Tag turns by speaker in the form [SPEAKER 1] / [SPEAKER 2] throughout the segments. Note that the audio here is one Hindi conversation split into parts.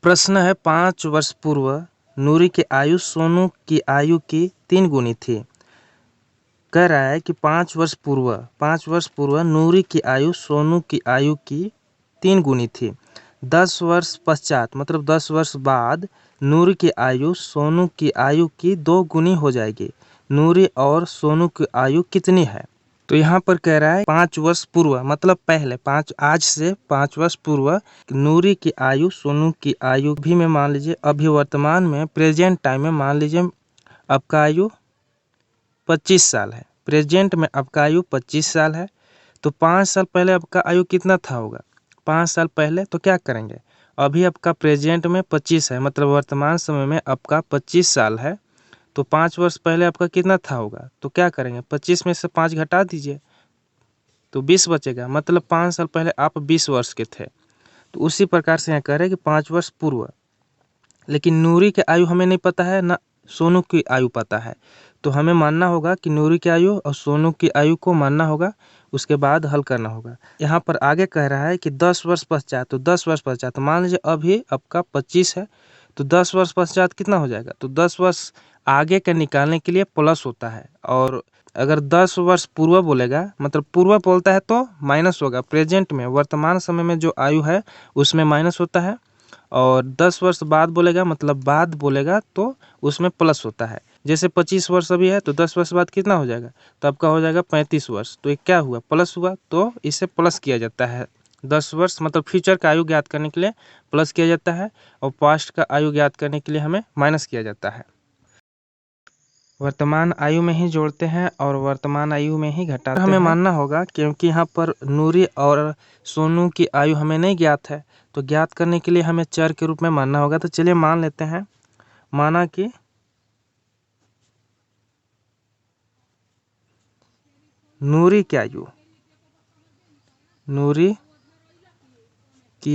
[SPEAKER 1] प्रश्न है 5 वर्ष पूर्व नूरी की आयु सोनू की आयु की 3 गुनी थी। कह रहा है कि 5 वर्ष पूर्व नूरी की आयु सोनू की आयु की 3 गुनी थी। 10 वर्ष पश्चात मतलब 10 वर्ष बाद नूरी की आयु सोनू की आयु की 2 गुनी हो जाएगी। नूरी और सोनू की आयु कितनी है? तो यहाँ पर कह रहा है 5 वर्ष पूर्व मतलब पहले आज से 5 वर्ष पूर्व नूरी की आयु सोनू की आयु भी में मान लीजिए अभी वर्तमान में प्रेजेंट टाइम में मान लीजिए आपका आयु 25 साल है। प्रेजेंट में आपका आयु 25 साल है। तो 5 साल पहले आपका आयु कितना था होगा? 5 साल पहले तो क्या करेंगे, अभी आपका प्रेजेंट में 25 है मतलब वर्तमान समय में आपका 25 साल है। तो 5 वर्ष पहले आपका कितना था होगा? तो क्या करेंगे, 25 में से 5 घटा दीजिए तो 20 बचेगा। मतलब 5 साल पहले आप 20 वर्ष के थे। तो उसी प्रकार से यहाँ कह रहे हैं कि 5 वर्ष पूर्व। लेकिन नूरी की आयु हमें नहीं पता है, ना सोनू की आयु पता है। तो हमें मानना होगा कि नूरी की आयु और सोनू की आयु को मानना होगा, उसके बाद हल करना होगा। यहाँ पर आगे कह रहा है कि 10 वर्ष पश्चात, तो 10 वर्ष पश्चात मान लीजिए अभी आपका 25 है तो 10 वर्ष पश्चात कितना हो जाएगा? तो 10 वर्ष आगे के निकालने के लिए प्लस होता है, और अगर 10 वर्ष पूर्व बोलेगा मतलब पूर्व बोलता है तो माइनस होगा। प्रेजेंट में वर्तमान समय में जो आयु है उसमें माइनस होता है, और 10 वर्ष बाद बोलेगा मतलब बाद बोलेगा तो उसमें प्लस होता है। जैसे 25 वर्ष अभी है तो 10 वर्ष बाद कितना हो जाएगा? तो आपका हो जाएगा 35 वर्ष। तो ये क्या हुआ? प्लस हुआ, तो इसे प्लस किया जाता है। 10 वर्ष मतलब फ्यूचर का आयु ज्ञात करने के लिए प्लस किया जाता है, और पास्ट का आयु ज्ञात करने के लिए हमें माइनस किया जाता है। वर्तमान आयु में ही जोड़ते हैं और वर्तमान आयु में ही घटाते हैं। हमें मानना होगा क्योंकि यहाँ पर नूरी और सोनू की आयु हमें नहीं ज्ञात है, तो ज्ञात करने के लिए हमें चर के रूप में मानना होगा। तो चलिए मान लेते हैं, माना कि नूरी की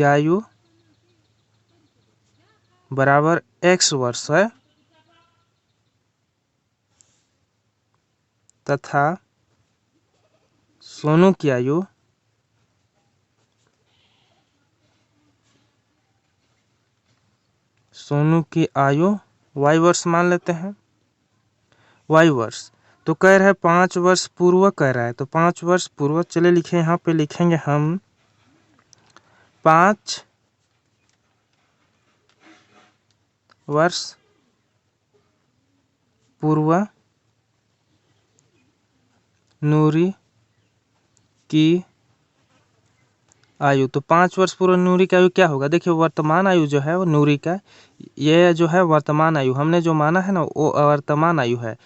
[SPEAKER 1] आयु बराबर x वर्ष है, तथा सोनू की आयु y वर्ष मान लेते हैं, y वर्ष। तो कह रहा है 5 वर्ष पूर्व कह रहा है, तो 5 वर्ष पूर्व चले लिखे, यहाँ पे लिखेंगे हम 5 वर्ष पूर्व नूरी की आयु। तो 5 वर्ष पूर्व नूरी की आयु क्या होगा? देखिए वर्तमान आयु जो है वो नूरी का, ये जो है वर्तमान आयु हमने जो माना है ना वो वर्तमान आयु है।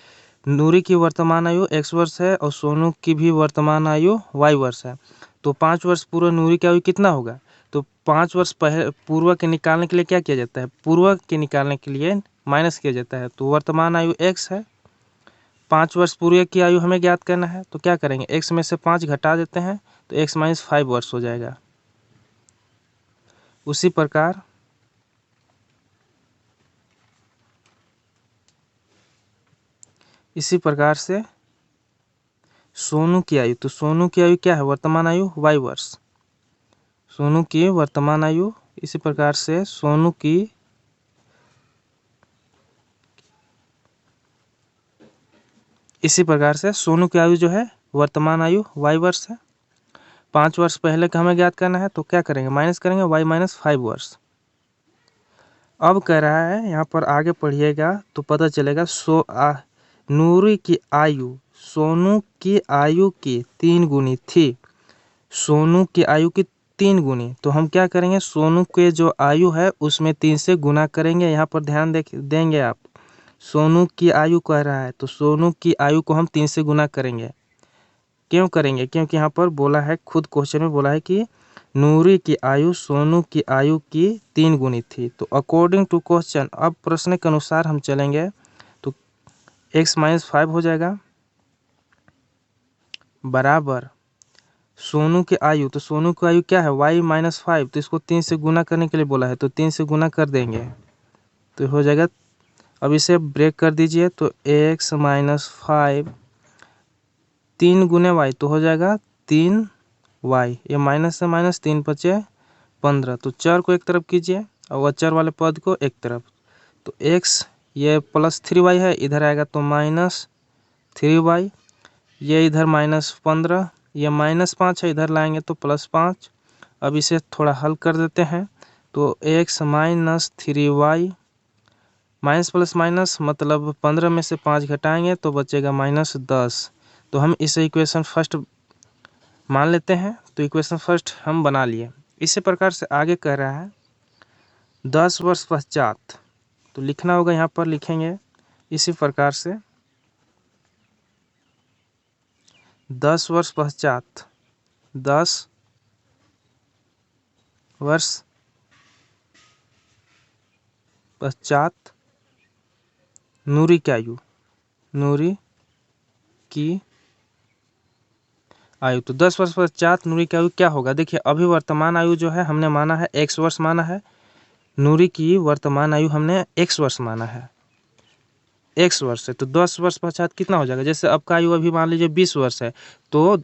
[SPEAKER 1] नूरी की वर्तमान आयु x वर्ष है और सोनू की भी वर्तमान आयु y वर्ष है। तो 5 वर्ष पूर्व नूरी की आयु कितना होगा? तो 5 वर्ष पूर्व के निकालने के लिए क्या किया जाता है? पूर्व के निकालने के लिए माइनस किया जाता है। तो वर्तमान आयु x है, 5 वर्ष पूर्व की आयु हमें ज्ञात करना है, तो क्या करेंगे, x में से 5 घटा देते हैं तो x माइनस 5 वर्ष हो जाएगा। उसी प्रकार से सोनू की आयु, तो सोनू की आयु क्या है? वर्तमान आयु y वर्ष। सोनू की वर्तमान आयु, इसी प्रकार से सोनू की आयु जो है वर्तमान आयु y वर्ष है। 5 वर्ष पहले का हमें ज्ञात करना है, तो क्या करेंगे, माइनस करेंगे, y माइनस 5 वर्ष। अब कह रहा है यहाँ पर आगे पढ़िएगा तो पता चलेगा नूरी की आयु सोनू की आयु की 3 गुनी थी। सोनू की आयु की 3 गुनी, तो हम क्या करेंगे, सोनू के जो आयु है उसमें 3 से गुना करेंगे। यहाँ पर ध्यान देंगे आप, सोनू की आयु कह रहा है तो सोनू की आयु को हम 3 से गुना करेंगे। क्यों करेंगे? क्योंकि यहाँ पर बोला है, खुद क्वेश्चन में बोला है कि नूरी की आयु सोनू की आयु की 3 गुनी थी। तो अकॉर्डिंग टू क्वेश्चन, अब प्रश्न के अनुसार हम चलेंगे तो x माइनस 5 हो जाएगा बराबर सोनू की आयु, तो सोनू की आयु क्या है, y माइनस 5, तो इसको 3 से गुना करने के लिए बोला है तो 3 से गुना कर देंगे तो हो जाएगा। अब इसे ब्रेक कर दीजिए तो x माइनस 5 3 गुने y तो हो जाएगा 3y, ये माइनस से माइनस 3 बचे 15, तो 4 को एक तरफ कीजिए और अचर वाले पद को एक तरफ। तो x ये +3y है, इधर आएगा तो -3y, ये इधर -15, ये -5 है, इधर लाएंगे तो +5। अब इसे थोड़ा हल कर देते हैं तो x -3y minus plus minus मतलब 15 में से 5 घटाएंगे तो बचेगा -10। तो हम इसे इक्वेशन फर्स्ट मान लेते हैं। तो इक्वेशन फर्स्ट हम बना लिए। इसी प्रकार से आगे कह रहा है 10 वर्ष पश्चात, तो लिखना होगा, यहाँ पर लिखेंगे इसी प्रकार से 10 वर्ष पश्चात, 10 वर्ष पश्चात नूरी की आयु, नूरी की आयु। तो 10 वर्ष पश्चात नूरी की आयु क्या होगा? देखिए अभी वर्तमान आयु जो है हमने माना है x वर्ष माना है, नूरी की वर्तमान आयु हमने x वर्ष माना है, x वर्ष है। तो 10 वर्ष पश्चात कितना हो जाएगा? जैसे आपका आयु अभी मान लीजिए 20 वर्ष है, तो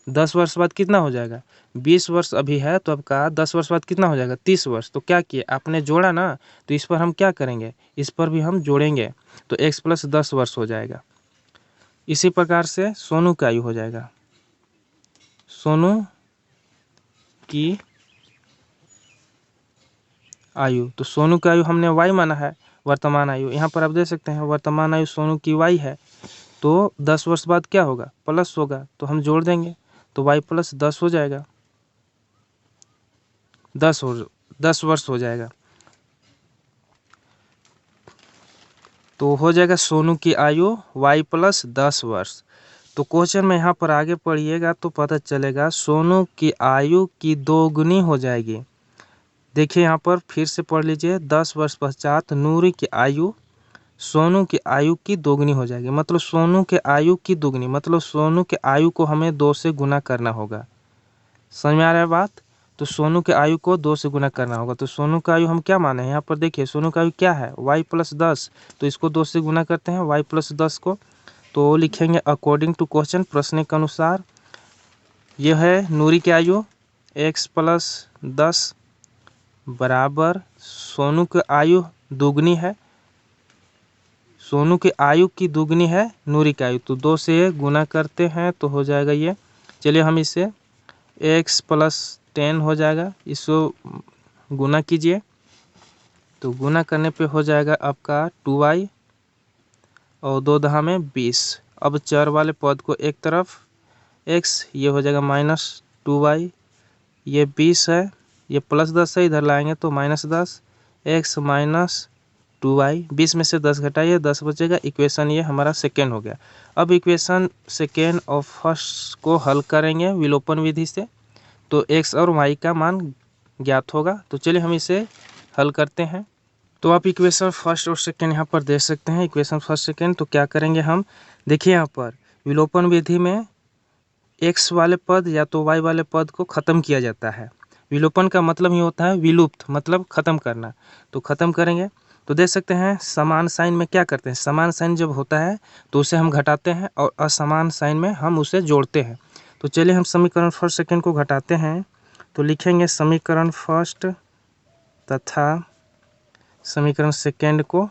[SPEAKER 1] 10 वर्ष बाद कितना हो जाएगा? 20 वर्ष अभी है तो आपका 10 वर्ष बाद कितना हो जाएगा? 30 वर्ष। तो क्या किए आपने जोड़ा ना, तो इस पर हम क्या करेंगे? इस पर भी हम जोड़ेंगे तो x + 10 वर्ष हो जाएगा। इसी प्रकार से सोनू की आयु हो जाएगा, सोनू की आयु। तो सोनू की आयु हमने y माना है, वर्तमान आयु। यहाँ पर आप देख सकते हैं वर्तमान आयु सोनू की y है, तो 10 वर्ष बाद क्या होगा? प्लस होगा, तो हम जोड़ देंगे तो y + 10 हो जाएगा, 10 वर्ष हो जाएगा। तो हो जाएगा सोनू की आयु y + 10 वर्ष। तो क्वेश्चन में यहाँ पर आगे पढ़िएगा तो पता चलेगा सोनू की आयु की दोगुनी हो जाएगी। देखिए यहाँ पर फिर से पढ़ लीजिए, 10 वर्ष पश्चात नूरी की आयु सोनू की आयु की दोगुनी हो जाएगी। मतलब सोनू के आयु की दोगुनी, मतलब सोनू के आयु को हमें 2 से गुना करना होगा। समझ में आ रहा है बात? तो सोनू के आयु को 2 से गुना करना होगा। तो सोनू का आयु हम क्या माने हैं? यहाँ पर देखिए सोनू का आयु क्या है? y + 10। तो इसको 2 से गुना करते हैं y + 10 को, तो लिखेंगे अकॉर्डिंग टू क्वेश्चन, प्रश्न के अनुसार यह है नूरी की आयु x + 10 बराबर सोनू की आयु दोगुनी है, सोनू की आयु की दोगुनी है नूरी की आयु। तो 2 से गुना करते हैं तो हो जाएगा ये, चलिए हम इसे x + 10 हो जाएगा, इसको गुना कीजिए तो गुना करने पे हो जाएगा आपका 2y और 2 दहा में 20। अब चर वाले पद को एक तरफ, x ये हो जाएगा -2y, ये 20 है, ये +10 है, इधर लाएंगे तो -10, x - 2y, 20 में से 10 घटाइए 10 बचेगा। इक्वेशन ये हमारा सेकेंड हो गया। अब इक्वेशन सेकेंड और फर्स्ट को हल करेंगे विलोपन विधि से, तो x और y का मान ज्ञात होगा। तो चलिए हम इसे हल करते हैं। तो आप इक्वेशन फर्स्ट और सेकेंड यहाँ पर देख सकते हैं, इक्वेशन फर्स्ट सेकेंड। तो क्या करेंगे हम, देखिए यहाँ पर विलोपन विधि में x वाले पद या तो y वाले पद को ख़त्म किया जाता है। विलोपन का मतलब ही होता है विलुप्त, मतलब ख़त्म करना। तो ख़त्म करेंगे तो देख सकते हैं समान साइन में क्या करते हैं, समान साइन जब होता है तो उसे हम घटाते हैं और असमान साइन में हम उसे जोड़ते हैं। तो चलिए हम समीकरण फर्स्ट सेकेंड को घटाते हैं। तो लिखेंगे समीकरण फर्स्ट तथा समीकरण सेकेंड को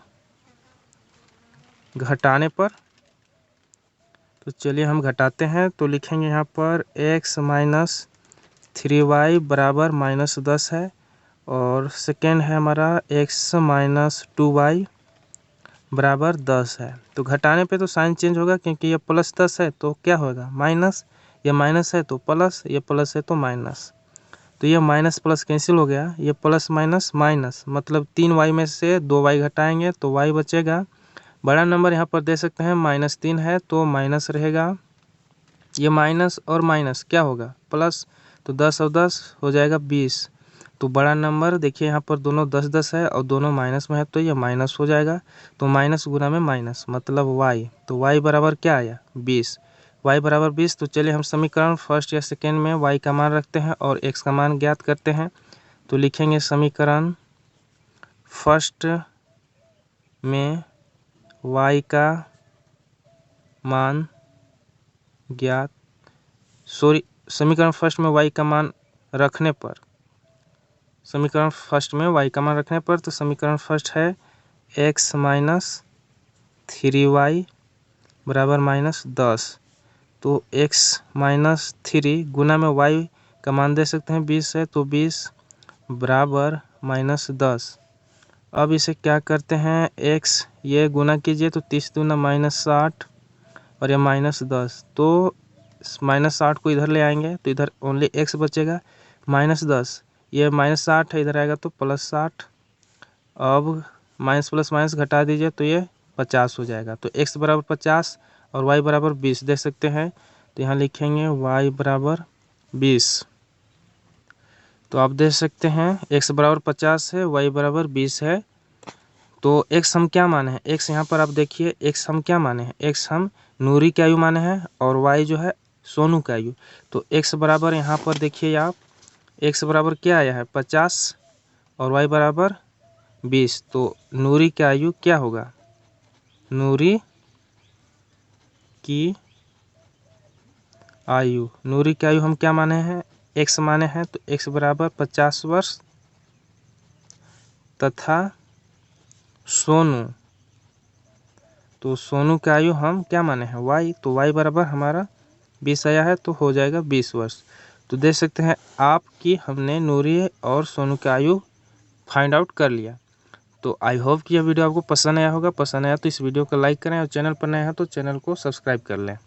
[SPEAKER 1] घटाने पर, तो चलिए हम घटाते हैं। तो लिखेंगे यहाँ पर x - 3y बराबर -10 है, और सेकेंड है हमारा x - 2y बराबर 10 है। तो घटाने पे तो साइन चेंज होगा क्योंकि ये +10 है तो क्या होगा माइनस, ये माइनस है तो प्लस, ये प्लस है तो माइनस। तो ये माइनस प्लस कैंसिल हो गया, ये प्लस माइनस माइनस, मतलब 3y में से 2y घटाएंगे तो y बचेगा। बड़ा नंबर यहाँ पर दे सकते हैं -3 है तो माइनस रहेगा, ये माइनस और माइनस क्या होगा प्लस, तो 10 और 10 हो जाएगा 20। तो बड़ा नंबर देखिए यहाँ पर दोनों 10 10 है और दोनों माइनस में है तो ये माइनस हो जाएगा। तो माइनस गुना में माइनस मतलब y, तो y बराबर क्या आया 20, y बराबर 20। तो चलिए हम समीकरण फर्स्ट या सेकेंड में y का मान रखते हैं और x का मान ज्ञात करते हैं। तो लिखेंगे समीकरण फर्स्ट में y का मान ज्ञात, समीकरण फर्स्ट में y का मान रखने पर समीकरण फर्स्ट में y का मान रखने पर, तो समीकरण फर्स्ट है x माइनस 3y बराबर -10। तो x माइनस 3 गुना में y का मान दे सकते हैं 20 है, तो 20 बराबर -10। अब इसे क्या करते हैं, x ये गुना कीजिए तो 30 दूना -60 और ये -10, तो -60 को इधर ले आएंगे तो इधर ओनली x बचेगा -10। ये -60 है, इधर आएगा तो +60। अब माइनस प्लस माइनस घटा दीजिए तो ये 50 हो जाएगा। तो x बराबर 50 और y बराबर 20 दे सकते हैं, तो यहाँ लिखेंगे y बराबर 20। तो आप दे सकते हैं x बराबर 50 है, y बराबर 20 है। तो x हम क्या माने हैं, x यहाँ पर आप देखिए x हम क्या माने हैं, x हम नूरी की आयु माने हैं और y जो है सोनू की आयु। तो x बराबर यहाँ पर देखिए आप, x बराबर क्या आया है 50 और y बराबर 20। तो नूरी की आयु क्या होगा, नूरी की आयु, नूरी की आयु हम क्या माने हैं, x माने हैं, तो x बराबर 50 वर्ष तथा सोनू, तो सोनू की आयु हम क्या माने हैं y, तो y बराबर हमारा 20 आया है, तो हो जाएगा 20 वर्ष। तो देख सकते हैं आप कि हमने नूरी और सोनू की आयु फाइंड आउट कर लिया। तो आई होप कि यह वीडियो आपको पसंद आया होगा। पसंद आया तो इस वीडियो को लाइक करें और चैनल पर नए हैं तो चैनल को सब्सक्राइब कर लें।